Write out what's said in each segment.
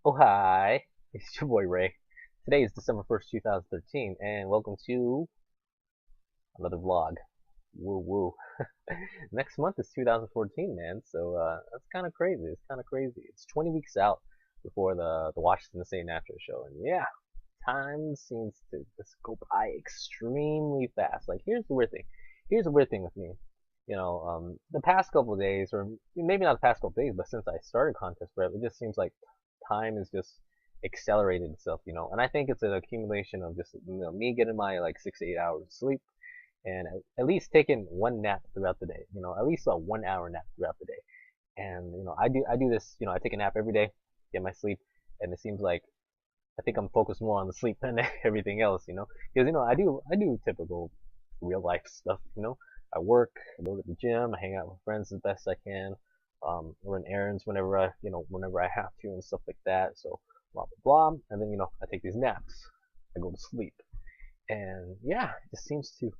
Oh, hi. It's your boy Ray. Today is December 1st, 2013, and welcome to another vlog. Woo woo. Next month is 2014, man, so that's kind of crazy. It's kind of crazy. It's 20 weeks out before the Washington State Natural Show, and yeah, time seems to just go by extremely fast. Like, here's the weird thing. Here's the weird thing with me. The past couple of days, or maybe not the past couple of days, but since I started contest prep, it just seems like time is just accelerated itself. And I think it's an accumulation of just me getting my like 6 to 8 hours of sleep and at least taking one nap throughout the day. At least a 1 hour nap throughout the day. And I do this. I take a nap every day, get my sleep, and it seems like I think I'm focused more on the sleep than everything else. Because I do typical real life stuff. I work, I go to the gym, I hang out with friends as best I can, run errands whenever I have to and stuff like that. So blah blah blah, and then I take these naps, I go to sleep, and yeah, it just seems to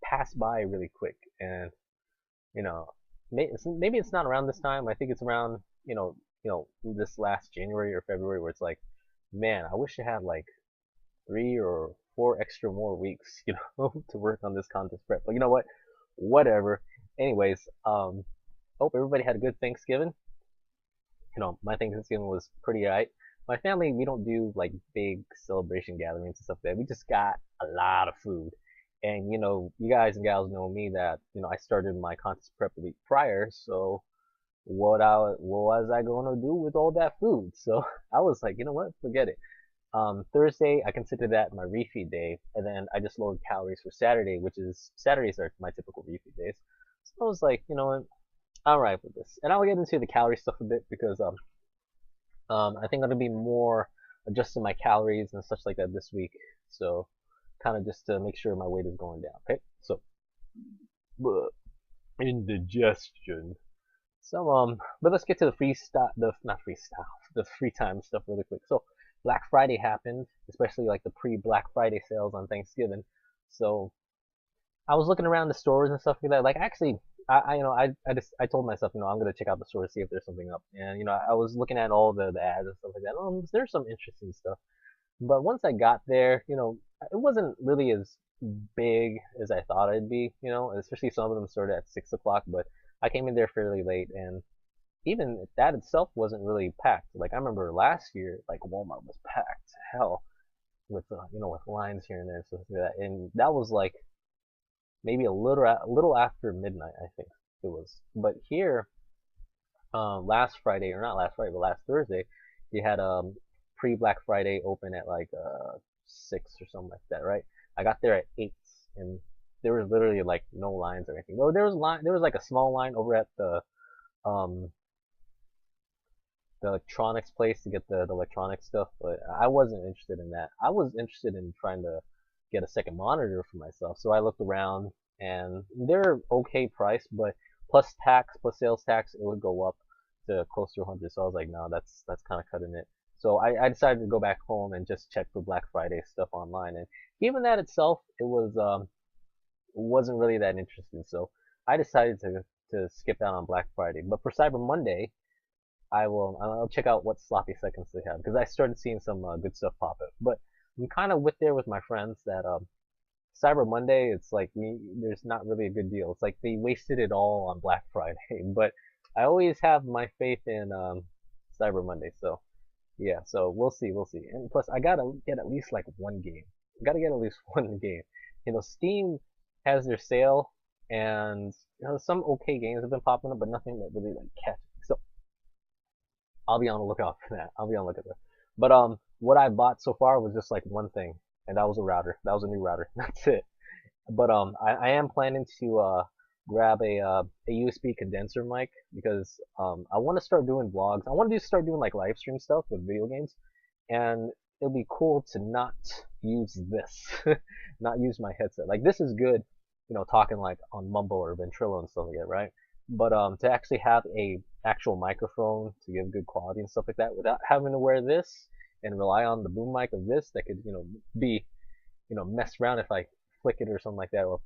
pass by really quick. And you know, maybe it's not around this time. I think it's around this last January or February where it's like, man, I wish I had like 3 or 4 extra more weeks, to work on this contest prep. But you know what? Whatever. Anyways, hope everybody had a good Thanksgiving. My Thanksgiving was pretty aight. My family, we don't do like big celebration gatherings and stuff like that. We just got a lot of food. And you guys and gals know me that, I started my contest prep a week prior, so what was I gonna do with all that food? So I was like, you know what, forget it. Thursday, I consider that my refeed day, and then I just lowered calories for Saturday, which is Saturdays are my typical refeed days. So I was like, you know what, I'm alright with this, and I'll get into the calorie stuff a bit because I think I'm gonna be more adjusting my calories and such like that this week. So kind of just to make sure my weight is going down. Okay, so indigestion. So but let's get to the freestyle, the not freestyle, the free time stuff really quick. So Black Friday happened, especially like the pre-Black Friday sales on Thanksgiving. So I was looking around the stores and stuff like that. Like actually, I told myself, I'm gonna check out the store to see if there's something up. And I was looking at all the ads and stuff like that. There's some interesting stuff. But once I got there, it wasn't really as big as I thought it'd be. Especially some of them started at 6 o'clock, but I came in there fairly late, and even that itself wasn't really packed. Like I remember last year, like Walmart was packed to hell with with lines here and there, so that, and that was like maybe a little after midnight, I think it was. But here, last Friday, or not last Friday, but last Thursday, they had pre Black Friday open at like 6 or something like that, right? I got there at 8, and there was literally like no lines or anything. There was like a small line over at um the electronics place to get the electronic stuff, but I wasn't interested in that. I was interested in trying to get a second monitor for myself. So I looked around, and they're okay price, but plus tax, plus sales tax, it would go up to close to 100. So I was like, no, that's kind of cutting it. So I decided to go back home and just check for Black Friday stuff online. And even that itself, wasn't really that interesting. So I decided to skip out on Black Friday. But for Cyber Monday, I'll check out what sloppy seconds they have because I started seeing some good stuff pop up. But I'm kind of with there with my friends that Cyber Monday, it's like there's not really a good deal. It's like they wasted it all on Black Friday. But I always have my faith in Cyber Monday. So yeah, so we'll see. And plus, I gotta get at least like one game. I gotta get at least one game. Steam has their sale, and some okay games have been popping up, but nothing that really like catches me. So I'll be on the lookout for that. I'll be on the lookout for that. But what I bought so far was just like one thing, and that was a router. That was a new router. That's it. But I am planning to grab a USB condenser mic because I want to start doing vlogs. I want to start doing like live stream stuff with video games, and it'll be cool to not use this, not use my headset. Like this is good, talking like on Mumble or Ventrilo and stuff like that, right? But to actually have a actual microphone to give good quality and stuff like that without having to wear this and rely on the boom mic of this that could be messed around if I flick it or something like that, or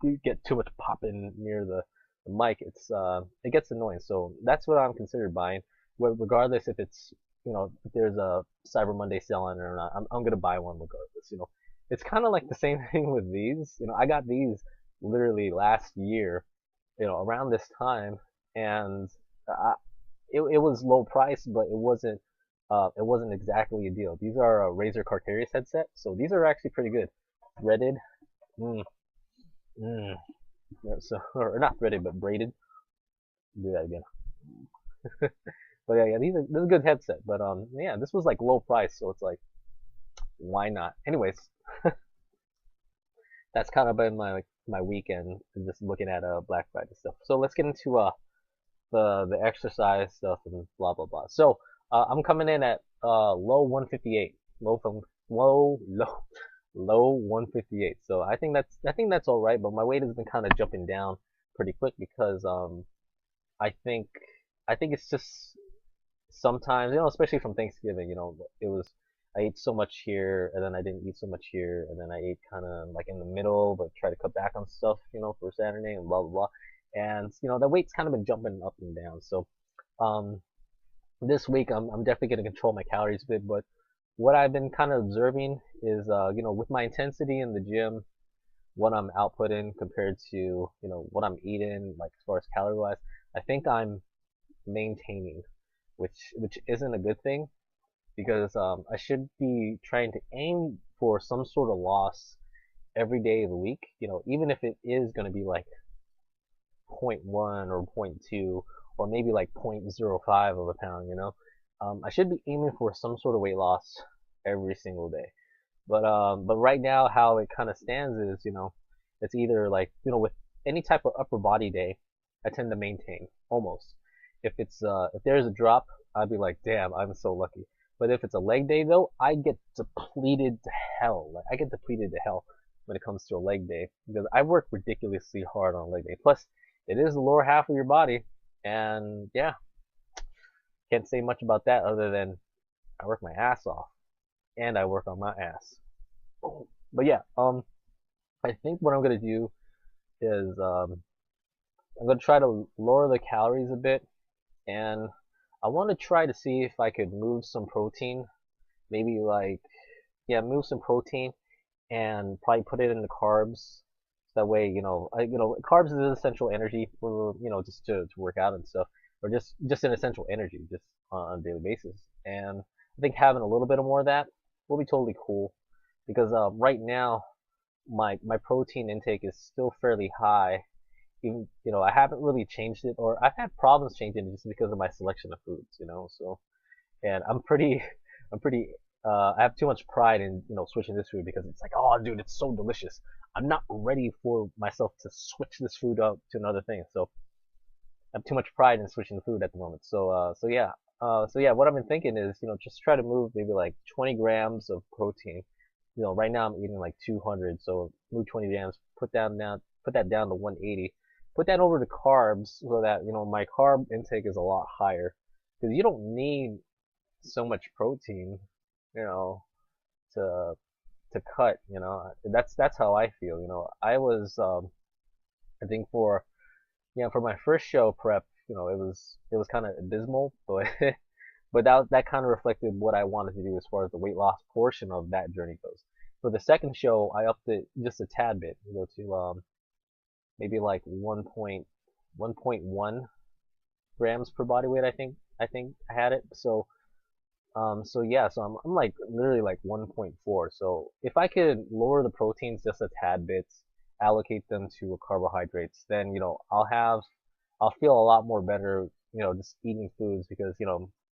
you get too much popping near the mic, it gets annoying. So that's what I'm considered buying, regardless if it's if there's a Cyber Monday sale on it or not. I'm gonna buy one regardless. It's kind of like the same thing with these. I got these literally last year, around this time, and I, it was low price, but it wasn't exactly a deal. These are a Razer Carterius headset, so these are actually pretty good. Threaded, mm, mm. So or not threaded, but braided. Do that again. But yeah, this is a good headset. But yeah, this was like low price, so it's like, why not? Anyways, that's kind of been my weekend, just looking at Black Friday stuff. So let's get into the exercise stuff and blah blah blah. So I'm coming in at low 158, low 158. So I think that's all right, but my weight has been kind of jumping down pretty quick because I think I think it's just sometimes, especially from Thanksgiving, it was I ate so much here and then I didn't eat so much here and then I ate kind of like in the middle, but try to cut back on stuff, for Saturday and blah blah blah. And the weight's kind of been jumping up and down. So um, this week I'm definitely going to control my calories a bit, but what I've been kind of observing is with my intensity in the gym, what I'm outputting compared to what I'm eating, like as far as calorie wise, I think I'm maintaining, which isn't a good thing because I should be trying to aim for some sort of loss every day of the week. Even if it is going to be like zero point 0.1 or zero point 0.2 or maybe like 0.05 of a pound. I should be aiming for some sort of weight loss every single day. But right now, how it kind of stands is, it's either like, with any type of upper body day, I tend to maintain almost. If there's a drop, I'd be like, damn, I'm so lucky. But if it's a leg day though, I get depleted to hell. Like I get depleted to hell when it comes to a leg day because I work ridiculously hard on a leg day. Plus, it is the lower half of your body, and yeah, can't say much about that other than I work my ass off and I work on my ass. But yeah, I think what I'm gonna do is I'm gonna try to lower the calories a bit, and I want to try to see if I could move some protein, maybe like yeah, move some protein and probably put it in the carbs. So that way, carbs is essential energy for just to work out and stuff, or just an essential energy just on a daily basis. And I think having a little bit of more of that will be totally cool because right now my protein intake is still fairly high. Even I haven't really changed it, or I've had problems changing it just because of my selection of foods. So and I'm pretty I'm pretty I have too much pride in switching this food because it's like, oh dude, it's so delicious. I'm not ready for myself to switch this food up to another thing. So I have too much pride in switching the food at the moment. So yeah, what I've been thinking is just try to move maybe like 20 grams of protein. Right now I'm eating like 200, so move 20 grams, put that down to 180. Put that over to carbs so that my carb intake is a lot higher because you don't need so much protein, you know, to cut. That's how I feel. I was I think for my first show prep, it was kind of abysmal, but but that kind of reflected what I wanted to do as far as the weight loss portion of that journey goes. For the second show, I upped it just a tad bit, to maybe like 1.1 grams per body weight. I think I had it. So yeah, so I'm like literally like 1.4. So if I could lower the proteins just a tad bit, allocate them to carbohydrates, then I'll feel a lot more better, just eating foods because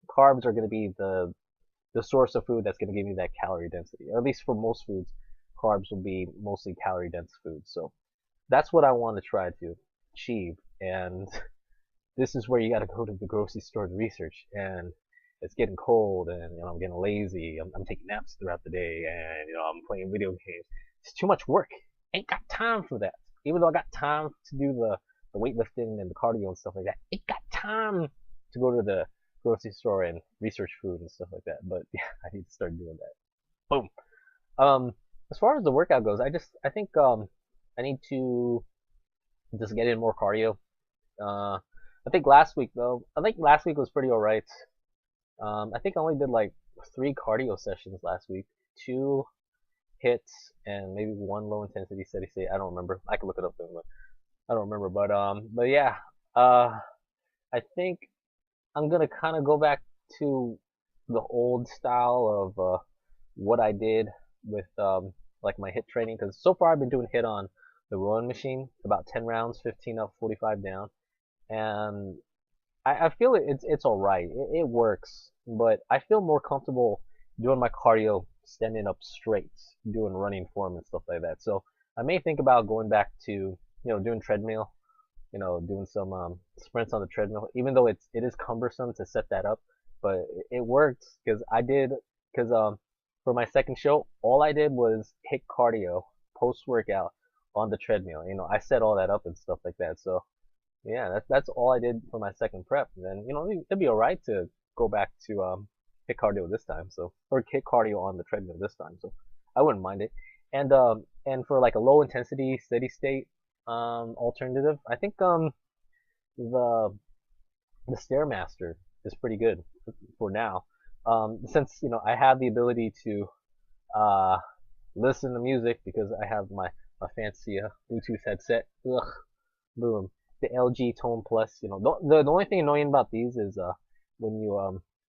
carbs are going to be the source of food that's going to give me that calorie density. Or at least for most foods, carbs will be mostly calorie dense foods. So that's what I want to try to achieve. And this is where you got to go to the grocery store to research. And it's getting cold, and I'm getting lazy. I'm taking naps throughout the day, and I'm playing video games. It's too much work. Ain't got time for that. Even though I got time to do the weightlifting and the cardio and stuff like that, ain't got time to go to the grocery store and research food and stuff like that. But yeah, I need to start doing that. Boom. As far as the workout goes, I think I need to just get in more cardio. I think last week was pretty alright. I think I only did like 3 cardio sessions last week, 2 hits, and maybe 1 low intensity steady state. I don't remember. I can look it up, but I don't remember. But yeah, uh, I think I'm gonna kind of go back to the old style of what I did with like my hit training, because so far I've been doing hit on the rowing machine, about 10 rounds, 15 up, 45 down, and I feel it's all right. It works, but I feel more comfortable doing my cardio standing up straight, doing running form and stuff like that. So I may think about going back to doing treadmill, doing some sprints on the treadmill, even though it is cumbersome to set that up, but it works because I did because for my second show, all I did was hit cardio post workout on the treadmill. I set all that up and stuff like that. So yeah, that's all I did for my second prep. And then it'd be all right to go back to hit cardio this time. So or hit cardio on the treadmill this time. So I wouldn't mind it. And for like a low intensity steady state alternative, I think the the Stairmaster is pretty good for now. Since I have the ability to uh listen to music because I have my fancy Bluetooth headset. Ugh, boom. The LG Tone Plus. The only thing annoying about these is when you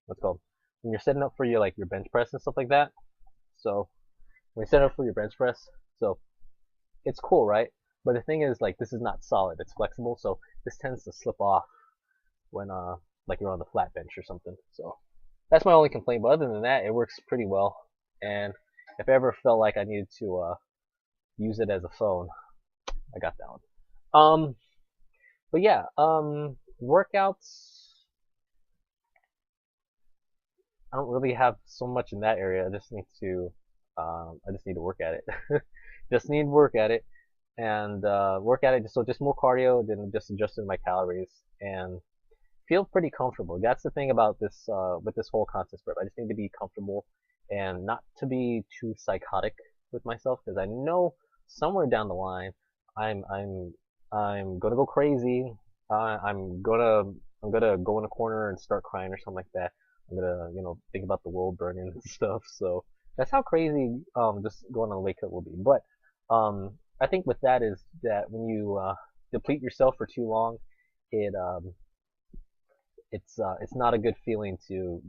what's it called when you're setting up for your bench press and stuff like that. So when you set up for your bench press, so it's cool, right? But the thing is, like, this is not solid. It's flexible, so this tends to slip off when like you're on the flat bench or something. So that's my only complaint. But other than that, it works pretty well. And if I ever felt like I needed to use it as a phone, I got that one. But yeah, workouts. I don't really have so much in that area. I just need to work at it. Just need to work at it and work at it. So just more cardio, then just adjusting my calories and feel pretty comfortable. That's the thing about this with this whole contest prep. I just need to be comfortable and not to be too psychotic with myself because I know somewhere down the line I'm gonna go crazy. I'm gonna go in a corner and start crying or something like that. I'm gonna think about the world burning and stuff. So that's how crazy just going on a lake cut will be. But I think with that is that when you deplete yourself for too long, it it's not a good feeling to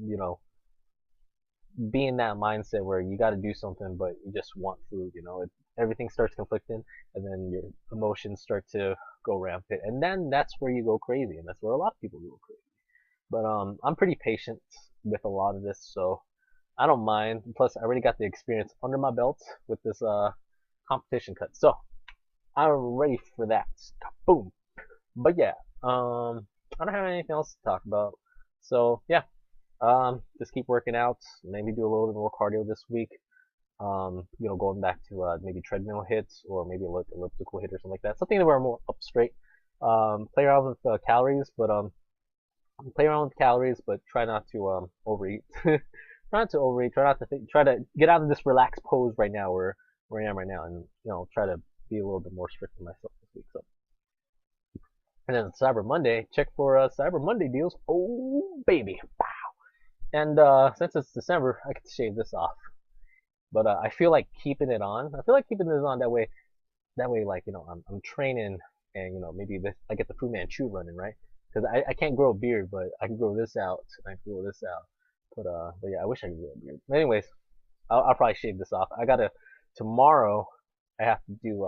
be in that mindset where you got to do something but you just want food. Everything starts conflicting, and then your emotions start to go rampant, and then that's where you go crazy, and that's where a lot of people go crazy. But I'm pretty patient with a lot of this, so I don't mind. Plus, I already got the experience under my belt with this competition cut, so I'm ready for that. Boom. But yeah, I don't have anything else to talk about. So yeah, just keep working out. Maybe do a little bit more cardio this week. Going back to maybe treadmill hits or maybe elliptical hit or something like that. Something where I'm more up straight. Play around with calories, but try not to overeat. Try not to overeat. Try not to try to get out of this relaxed pose right now where I am right now, and try to be a little bit more strict with myself this week. So. And then Cyber Monday, check for Cyber Monday deals. Oh baby, wow! And since it's December, I get to shave this off. But I feel like keeping it on. I feel like keeping this on that way, like I'm training, and maybe I get the Fu Manchu running, right? Because I can't grow a beard, but I can grow this out. And I can grow this out. But yeah, I wish I could grow a beard. But anyways, I'll probably shave this off. Tomorrow. I have to do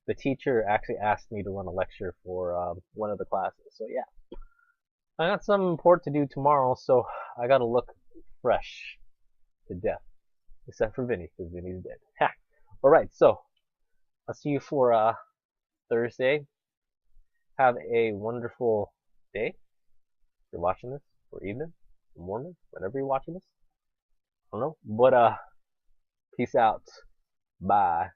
the teacher actually asked me to run a lecture for one of the classes. So yeah, I got something important to do tomorrow, so I gotta look fresh to death. Except for Vinny, because Vinny's dead. Ha! Alright, so I'll see you for Thursday. Have a wonderful day. If you're watching this, or evening, or morning, whenever you're watching this. I don't know. But peace out. Bye.